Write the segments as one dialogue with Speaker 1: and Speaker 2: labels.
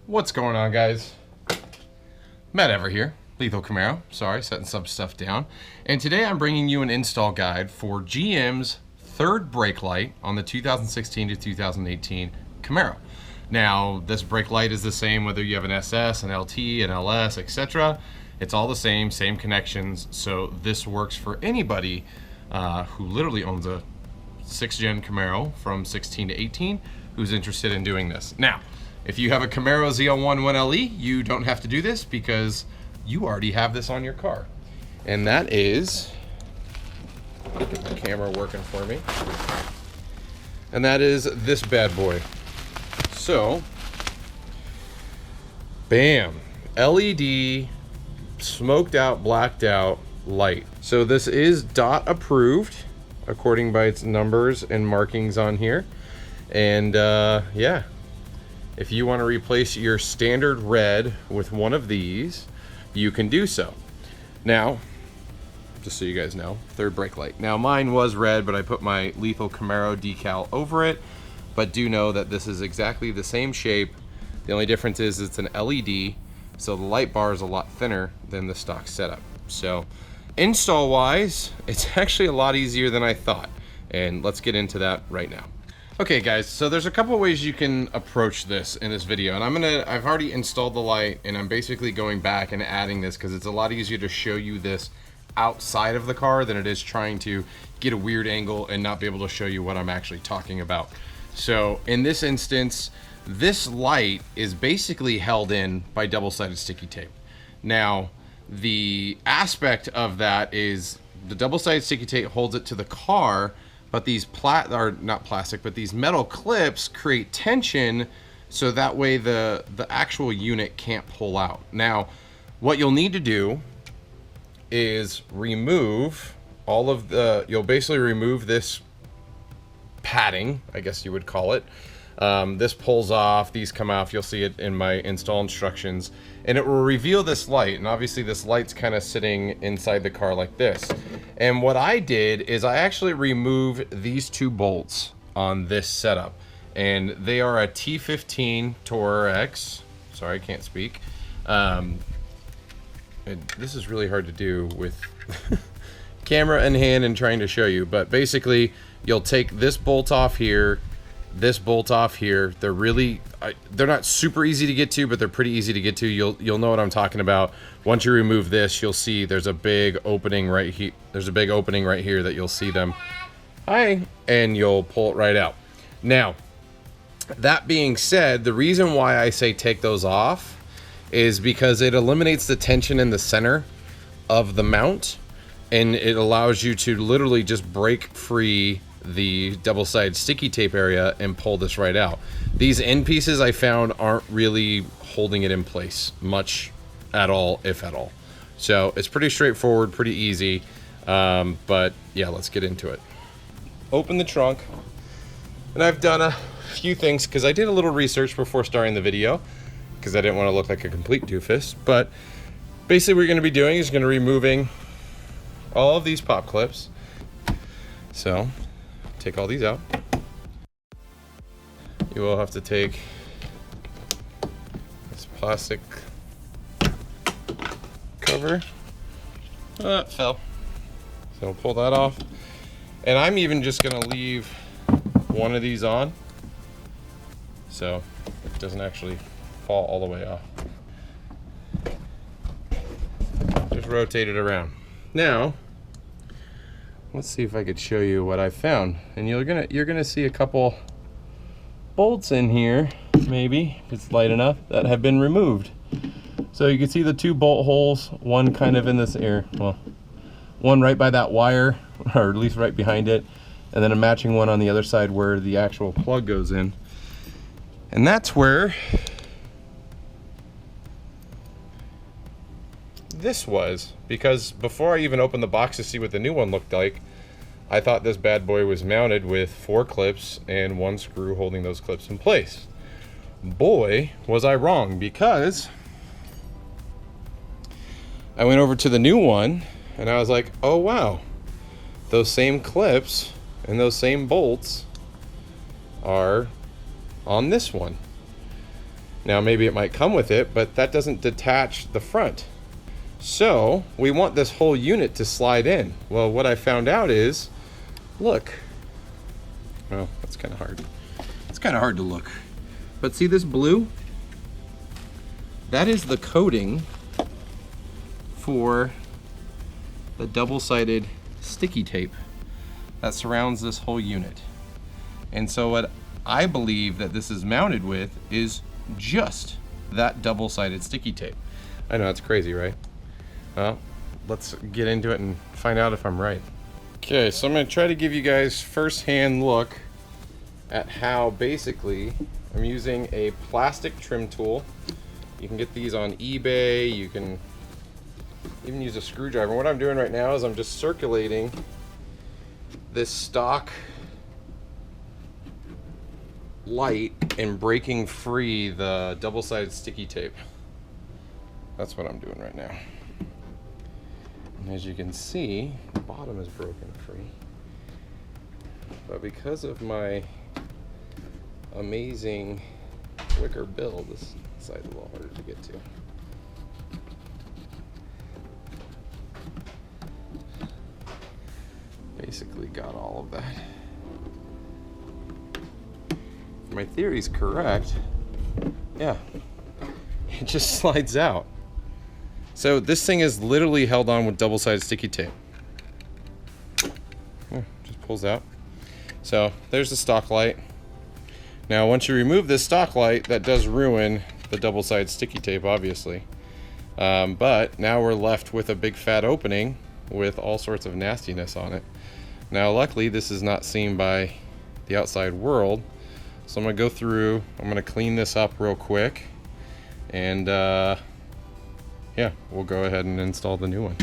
Speaker 1: What's going on, guys? Matt Ever here, Lethal Camaro. Sorry, setting some stuff down. And today I'm bringing you an install guide for GM's third brake light on the 2016 to 2018 Camaro. Now, this brake light is the same whether you have an SS, an LT, an LS, etc. It's all the same connections. So this works for anybody who literally owns a 6th gen Camaro from 16 to 18 who's interested in doing this. Now, if you have a Camaro ZL1 1LE, you don't have to do this because you already have this on your car. And that is, get the camera working for me. And that is this bad boy. So, bam, LED, smoked out, blacked out light. So this is DOT approved, according by its numbers and markings on here. And yeah, if you want to replace your standard red with one of these, you can do so. Now, just so you guys know, third brake light. Now mine was red, but I put my Lethal Camaro decal over it. But do know that this is exactly the same shape. The only difference is it's an LED, so the light bar is a lot thinner than the stock setup. So install wise, it's actually a lot easier than I thought. And let's get into that right now. Okay guys, so there's a couple ways you can approach this in this video, and I've already installed the light, and I'm basically going back and adding this because it's a lot easier to show you this outside of the car than it is trying to get a weird angle and not be able to show you what I'm actually talking about. So in this instance, this light is basically held in by double-sided sticky tape. Now, the aspect of that is the double-sided sticky tape holds it to the car, but these these metal clips create tension, so that way the actual unit can't pull out. Now, what you'll need to do is remove all of you'll basically remove this padding, I guess you would call it. This pulls off, these come off, you'll see it in my install instructions, and it will reveal this light. And obviously this light's kind of sitting inside the car like this. And what I did is I actually removed these two bolts on this setup, and they are a T15 Tourer X. Sorry, I can't speak. And this is really hard to do with camera in hand and trying to show you, but basically you'll take this bolt off here, this bolt off here. They're really, they're not super easy to get to, but they're pretty easy to get to. You'll know what I'm talking about. Once you remove this, you'll see there's a big opening right here. There's a big opening right here that you'll see them. And you'll pull it right out. Now, that being said, the reason why I say take those off is because it eliminates the tension in the center of the mount, and it allows you to literally just break free the double-sided sticky tape area and pull this right out. These end pieces I found aren't really holding it in place much at all, if at all. So it's pretty straightforward, pretty easy, but yeah, let's get into it. Open the trunk, and I've done a few things because I did a little research before starting the video because I didn't want to look like a complete doofus. But basically what we're going to be doing is going to be removing all of these pop clips. So take all these out. You will have to take this plastic cover. It fell. So pull that off. And I'm even just gonna leave one of these on so it doesn't actually fall all the way off. Just rotate it around. Now, let's see if I could show you what I found. And you're gonna see a couple bolts in here, maybe if it's light enough, that have been removed. So you can see the two bolt holes, one kind of in this area, well, one right by that wire, or at least right behind it, and then a matching one on the other side where the actual plug goes in. And that's where this was, because before I even opened the box to see what the new one looked like, I thought this bad boy was mounted with 4 clips and 1 screw holding those clips in place. Boy, was I wrong, because I went over to the new one and I was like, oh wow, those same clips and those same bolts are on this one. Now maybe it might come with it, but that doesn't detach the front. So we want this whole unit to slide in. Well, what I found out is, look, well, that's kind of hard. It's kind of hard to look, but see this blue? That is the coating for the double-sided sticky tape that surrounds this whole unit. And so what I believe that this is mounted with is just that double-sided sticky tape. I know, it's crazy, right? Well, let's get into it and find out if I'm right. Okay, so I'm gonna try to give you guys first-hand look at how basically I'm using a plastic trim tool. You can get these on eBay, you can even use a screwdriver. What I'm doing right now is I'm just circulating this stock light and breaking free the double-sided sticky tape. That's what I'm doing right now. And as you can see, the bottom is broken free. But because of my amazing wicker build, this side's a little harder to get to. Basically got all of that. If my theory's correct, yeah, it just slides out. So this thing is literally held on with double-sided sticky tape. Just pulls out. So there's the stock light. Now once you remove this stock light, that does ruin the double-sided sticky tape, obviously. But now we're left with a big fat opening with all sorts of nastiness on it. Now luckily this is not seen by the outside world, so I'm gonna go through, I'm gonna clean this up real quick, and yeah, we'll go ahead and install the new one.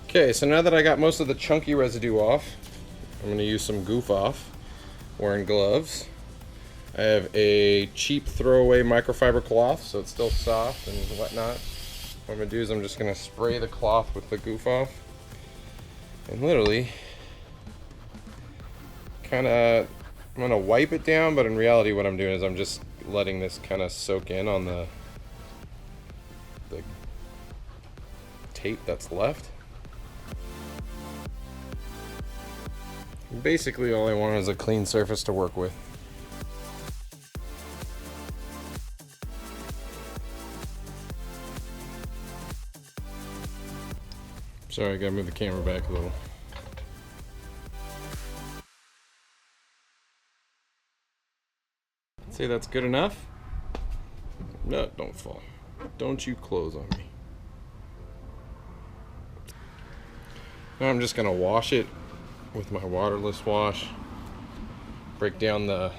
Speaker 1: Okay, so now that I got most of the chunky residue off, I'm going to use some goof off, wearing gloves. I have a cheap throwaway microfiber cloth, so it's still soft and whatnot. What I'm going to do is I'm just going to spray the cloth with the goof off. And literally, I'm going to wipe it down, but in reality what I'm doing is I'm just letting this kind of soak in on the tape that's left. Basically all I want is a clean surface to work with. Sorry, I gotta move the camera back a little. Say that's good enough? No, don't fall. Don't you close on me. Now I'm just gonna wash it with my waterless wash. Break down the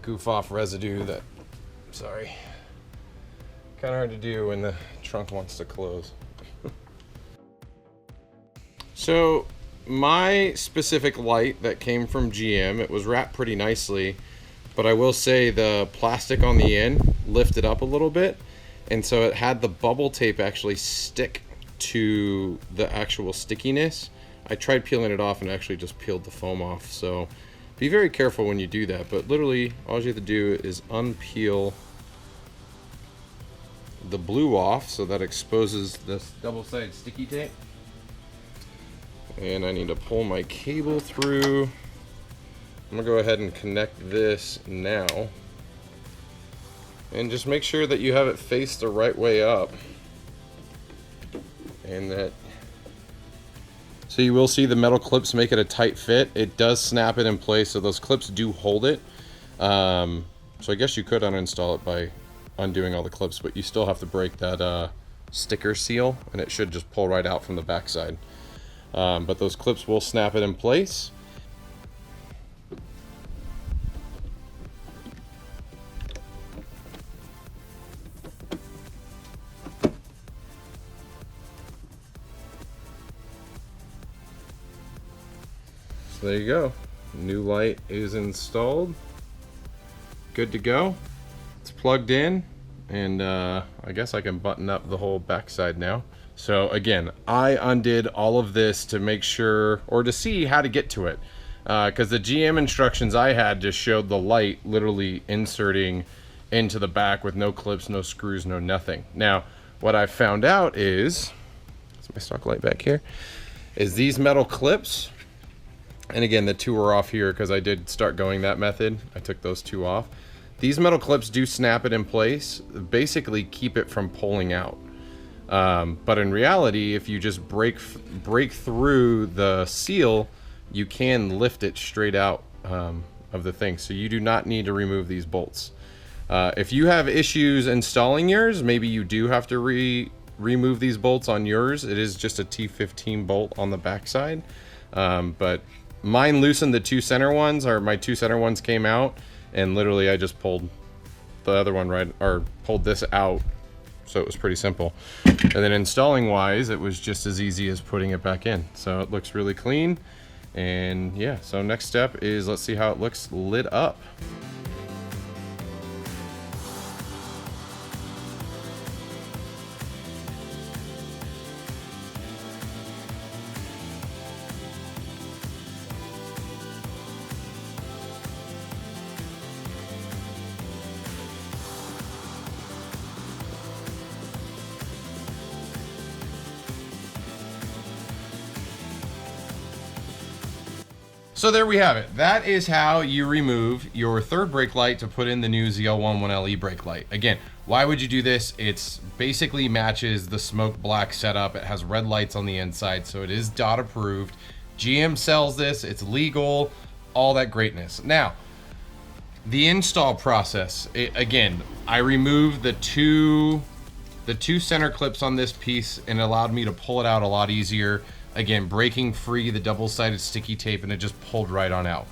Speaker 1: goof off residue that, sorry, kind of hard to do when the trunk wants to close. So my specific light that came from GM, it was wrapped pretty nicely, but I will say the plastic on the end lifted up a little bit, and so it had the bubble tape actually stick to the actual stickiness. I tried peeling it off and actually just peeled the foam off, so be very careful when you do that. But literally all you have to do is unpeel the blue off, so that exposes this double-sided sticky tape. And I need to pull my cable through. I'm gonna go ahead and connect this now, and just make sure that you have it faced the right way up, and that, so you will see the metal clips make it a tight fit. It does snap it in place, so those clips do hold it. So I guess you could uninstall it by undoing all the clips, but you still have to break that sticker seal, and it should just pull right out from the backside. But those clips will snap it in place. So there you go. New light is installed. Good to go. It's plugged in. and I guess I can button up the whole backside now. So again, I undid all of this to make sure, or to see how to get to it, because the GM instructions I had just showed the light literally inserting into the back with no clips, no screws, no nothing. Now, what I found out is my stock light back here, is these metal clips, and again the two are off here because I did start going that method. I took those two off. These metal clips do snap it in place, basically keep it from pulling out. But in reality, if you just break through the seal, you can lift it straight out of the thing. So you do not need to remove these bolts. If you have issues installing yours, maybe you do have to remove these bolts on yours. It is just a T15 bolt on the backside, but mine loosened the two center ones, or my two center ones came out, and literally I just pulled the other one pulled this out, so it was pretty simple. And then installing wise, it was just as easy as putting it back in. So it looks really clean, and yeah, so next step is let's see how it looks lit up. So there we have it. That is how you remove your third brake light to put in the new ZL1 1LE brake light. Again, why would you do this? It's basically matches the smoke black setup. It has red lights on the inside, so it is DOT approved. GM sells this, it's legal, all that greatness. Now, the install process, again, I removed the two center clips on this piece, and it allowed me to pull it out a lot easier. Again, breaking free the double-sided sticky tape, and it just pulled right on out.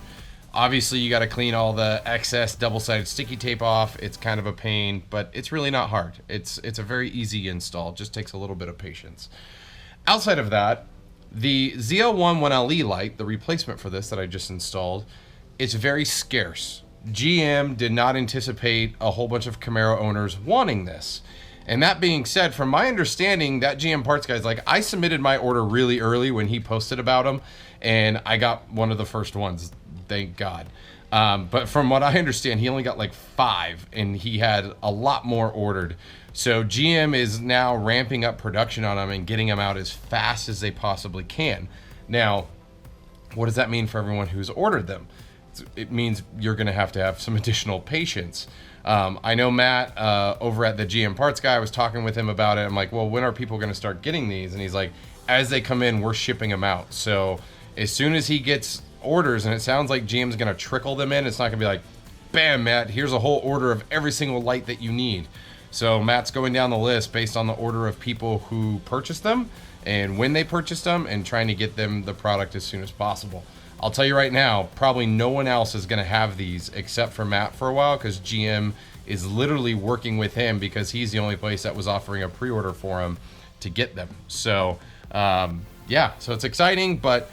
Speaker 1: Obviously, you got to clean all the excess double-sided sticky tape off. It's kind of a pain, but it's really not hard. It's a very easy install. It just takes a little bit of patience. Outside of that, the ZL1 1LE light, the replacement for this that I just installed, it's very scarce. GM did not anticipate a whole bunch of Camaro owners wanting this. And that being said, from my understanding, that GM parts guy's like, I submitted my order really early when he posted about them, and I got one of the first ones, thank God. But from what I understand, he only got like 5, and he had a lot more ordered. So GM is now ramping up production on them and getting them out as fast as they possibly can. Now, what does that mean for everyone who's ordered them? It means you're going to have some additional patience. I know Matt over at the GM Parts Guy, I was talking with him about it. I'm like, well, when are people going to start getting these? And he's like, as they come in, we're shipping them out. So as soon as he gets orders, and it sounds like GM's going to trickle them in, it's not going to be like, bam, Matt, here's a whole order of every single light that you need. So Matt's going down the list based on the order of people who purchased them and when they purchased them, and trying to get them the product as soon as possible. I'll tell you right now, probably no one else is going to have these except for Matt for a while, because GM is literally working with him because he's the only place that was offering a pre-order for him to get them. So yeah, so it's exciting, but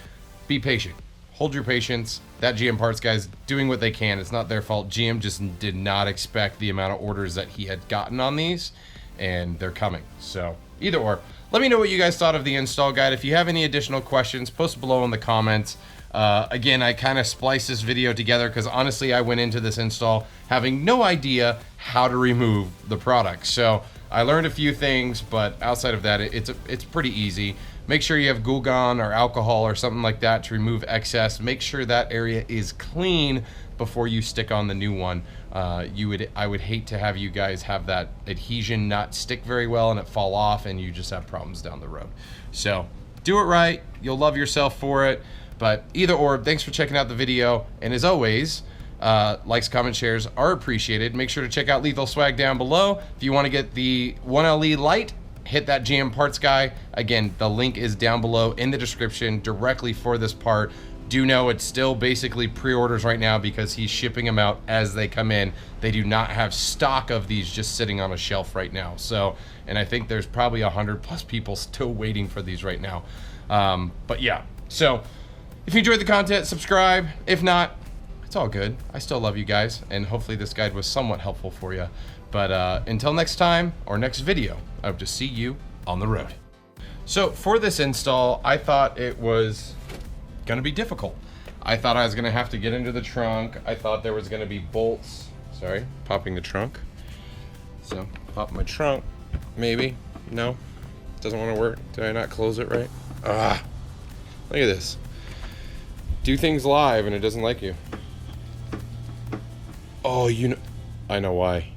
Speaker 1: be patient. Hold your patience. That GM Parts guy's doing what they can. It's not their fault. GM just did not expect the amount of orders that he had gotten on these, and they're coming. So either or. Let me know what you guys thought of the install guide. If you have any additional questions, post below in the comments. Again, I kind of spliced this video together because honestly, I went into this install having no idea how to remove the product. So I learned a few things, but outside of that, it's pretty easy. Make sure you have Goo Gone or alcohol or something like that to remove excess. Make sure that area is clean before you stick on the new one. I would hate to have you guys have that adhesion not stick very well and it fall off and you just have problems down the road. So do it right. You'll love yourself for it. But either or, thanks for checking out the video. And as always, likes, comments, shares are appreciated. Make sure to check out Lethal Swag down below. If you want to get the 1LE light, hit that GM Parts Guy. Again, the link is down below in the description directly for this part. Do know it's still basically pre-orders right now because he's shipping them out as they come in. They do not have stock of these just sitting on a shelf right now. So, and I think there's probably 100+ people still waiting for these right now. But yeah, so if you enjoyed the content, subscribe. If not, it's It's all good. I still love you guys, and hopefully this guide was somewhat helpful for you. But until next time, or next video, I hope to see you on the road. So for this install, I thought it was gonna be difficult. I thought I was gonna have to get into the trunk. I thought there was gonna be bolts. Sorry, popping the trunk. So, pop my trunk, maybe. No, doesn't wanna work. Did I not close it right? Ah, look at this. Do things live and it doesn't like you. Oh, I know why.